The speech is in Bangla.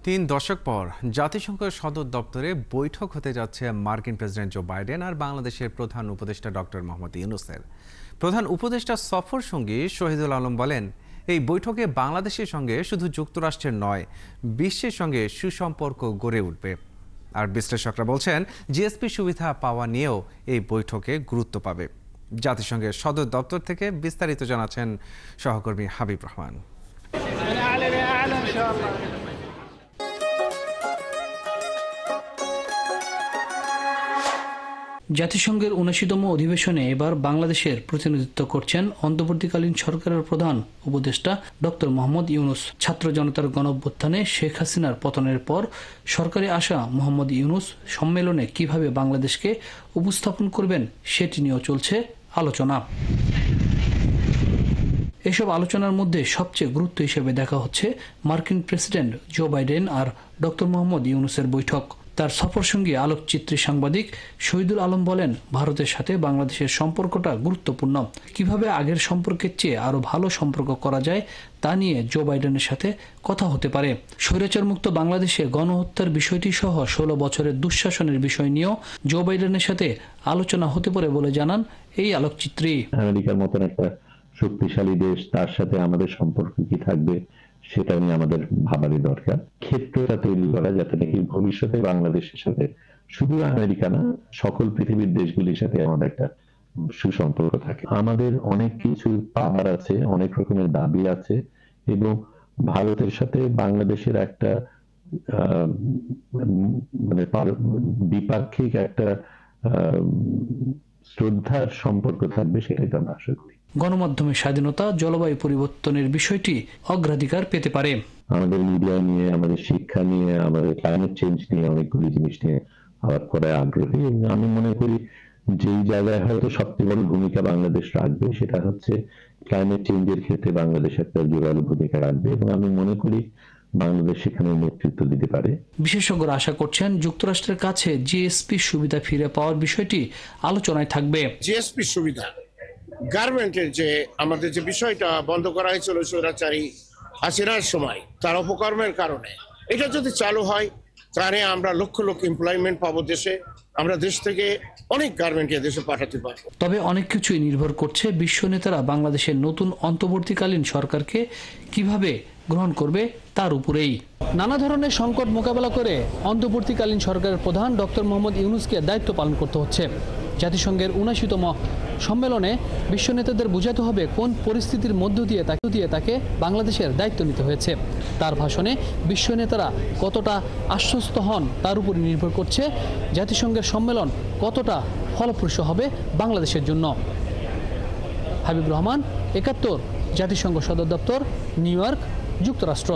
তিন দশক পর জাতিসংঘ সদর দপ্তরে বৈঠক হতে যাচ্ছে মার্কিন প্রেসিডেন্ট জো বাইডেন আর বাংলাদেশের প্রধান উপদেষ্টা ডক্টর মোহাম্মদ ইউনূসের। প্রধান উপদেষ্টা সফর সঙ্গী শহীদুল আলম বলেন, এই বৈঠকে বাংলাদেশের সঙ্গে শুধু যুক্তরাষ্ট্রের নয়, বিশ্বের সঙ্গে সুসম্পর্ক গড়ে উঠবে। আর বিশ্লেষকরা বলছেন, জিএসপি সুবিধা পাওয়া নিয়েও এই বৈঠকে গুরুত্ব পাবে। জাতিসংঘের সদর দপ্তর থেকে বিস্তারিত জানাচ্ছেন সহকর্মী হাবিব রহমান। জাতিসংঘের ৭৯তম অধিবেশনে এবার বাংলাদেশের প্রতিনিধিত্ব করছেন অন্তর্বর্তীকালীন সরকারের প্রধান উপদেষ্টা ডক্টর মোহাম্মদ ইউনূস। ছাত্র জনতার গণঅভ্যুত্থানে শেখ হাসিনার পতনের পর সরকারে আসা মোহাম্মদ ইউনূস সম্মেলনে কিভাবে বাংলাদেশকে উপস্থাপন করবেন সেটি নিয়েও চলছে আলোচনা। এসব আলোচনার মধ্যে সবচেয়ে গুরুত্ব হিসেবে দেখা হচ্ছে মার্কিন প্রেসিডেন্ট জো বাইডেন আর ডক্টর মোহাম্মদ ইউনূসের বৈঠক। তার সফরসঙ্গী আলোকচিত্রী সাংবাদিক শহীদুল আলম বলেন, ভারতের সাথে বাংলাদেশের সম্পর্কটা গুরুত্বপূর্ণ। কিভাবে আগের সম্পর্কের চেয়ে আরও ভালো সম্পর্ক করা যায় তা নিয়ে জো বাইডেনের সাথে কথা হতে পারে। স্বৈরাচার মুক্ত বাংলাদেশে গণহত্যার বিষয়টি সহ ১৬ বছরের দুঃশাসনের বিষয় নিয়েও জো বাইডেনের সাথে আলোচনা হতে পারে বলে জানান এই আলোকচিত্রী। আমেরিকার মতন একটা শক্তিশালী দেশ, তার সাথে আমাদের সম্পর্ক কি থাকবে সেটা নিয়ে আমাদের ভাবারই দরকার। ক্ষেত্রটা তৈরি করা যাতে নাকি ভবিষ্যতে বাংলাদেশের সাথে শুধু আমেরিকা না, সকল পৃথিবীর দেশগুলির সাথে আমাদের একটা সুসম্পর্ক থাকে। আমাদের অনেক কিছু পাওয়ার আছে, অনেক রকমের দাবি আছে, এবং ভারতের সাথে বাংলাদেশের একটা মানে দ্বিপাক্ষিক একটা শ্রদ্ধার সম্পর্ক থাকবে, সেটাই তো আমরা আশা করি। গণমাধ্যমের স্বাধীনতা, জলবায়ু পরিবর্তনের বিষয়টি অগ্রাধিকার পেতে পারে। আমাদের মিডিয়া নিয়ে, আমাদের শিক্ষা নিয়ে, আমাদের ক্লাইমেট চেঞ্জ নিয়ে অনেকগুলি জিনিস নিয়ে আলাপ করায় আগ্রহী। আমি মনে করি যেই জায়গায় হয়তো সবচেয়ে বড় ভূমিকা বাংলাদেশ রাখবে সেটা হচ্ছে ক্লাইমেট চেঞ্জের ক্ষেত্রে বাংলাদেশ একটা জোরালো ভূমিকা রাখবে, এবং আমি মনে করি বাংলাদেশ সেখানে নেতৃত্ব দিতে পারে। বিশেষজ্ঞরা আশা করছেন যুক্তরাষ্ট্রের কাছে জিএসপি সুবিধা ফিরে পাওয়ার বিষয়টি আলোচনায় থাকবে। জিএসপি সুবিধা, গার্মেন্টের যে আমাদের যে বিষয়টা বন্ধ করা হয়েছিল স্বৈরাচারী হাসিনার সময় তার অপকর্মের কারণে, এটা যদি চালু হয় তাহলে আমরা লক্ষ লক্ষ এমপ্লয়মেন্ট পাবো দেশে। আমরা দেশ থেকে অনেক গার্মেন্টকে দেশে পাঠাতে পারবো। তবে অনেক কিছুই নির্ভর করছে বিশ্ব নেতারা বাংলাদেশের নতুন অন্তর্বর্তীকালীন সরকারকে কিভাবে গ্রহণ করবে তার উপরেই। নানা ধরনের সংকট মোকাবেলা করে অন্তর্বর্তীকালীন সরকারের প্রধান ডক্টর মোহাম্মদ ইউনূসকে দায়িত্ব পালন করতে হচ্ছে। জাতিসংঘের ৭৯তম সম্মেলনে বিশ্ব নেতাদের বোঝাতে হবে কোন পরিস্থিতির মধ্য দিয়ে তাকে বাংলাদেশের দায়িত্ব নিতে হয়েছে। তার ভাষণে বিশ্ব নেতারা কতটা আশ্বস্ত হন তার উপর নির্ভর করছে জাতিসংঘের সম্মেলন কতটা ফলপ্রসূ হবে বাংলাদেশের জন্য। হাবিব রহমান, ৭১, জাতিসংঘ সদর দপ্তর, নিউ ইয়র্ক, যুক্তরাষ্ট্র।